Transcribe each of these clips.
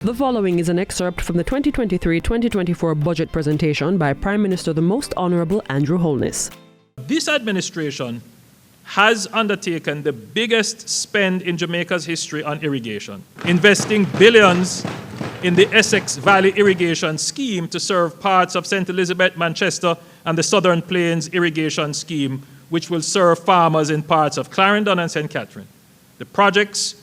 The following is an excerpt from the 2023-2024 budget presentation by Prime Minister the Most Honourable Andrew Holness. This administration has undertaken the biggest spend in Jamaica's history on irrigation, investing billions in the Essex Valley Irrigation Scheme to serve parts of St. Elizabeth, Manchester, and the Southern Plains Irrigation Scheme, which will serve farmers in parts of Clarendon and St. Catherine. The projects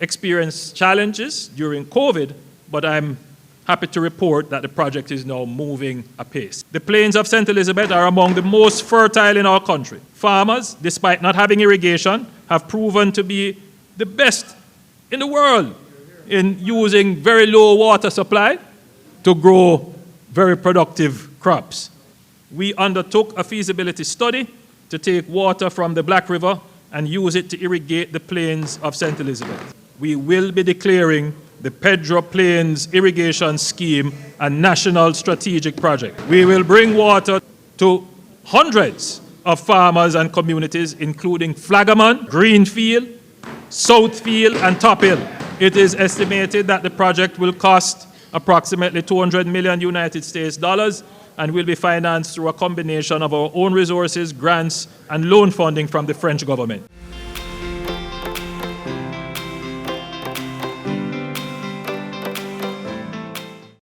experienced challenges during COVID, but I'm happy to report that the project is now moving apace. The plains of St. Elizabeth are among the most fertile in our country. Farmers, despite not having irrigation, have proven to be the best in the world in using very low water supply to grow very productive crops. We undertook a feasibility study to take water from the Black River and use it to irrigate the plains of St. Elizabeth. We will be declaring the Pedro Plains Irrigation Scheme a national strategic project. We will bring water to hundreds of farmers and communities, including Flagaman, Greenfield, Southfield, and Top Hill. It is estimated that the project will cost approximately $200 million United States dollars and will be financed through a combination of our own resources, grants, and loan funding from the French government.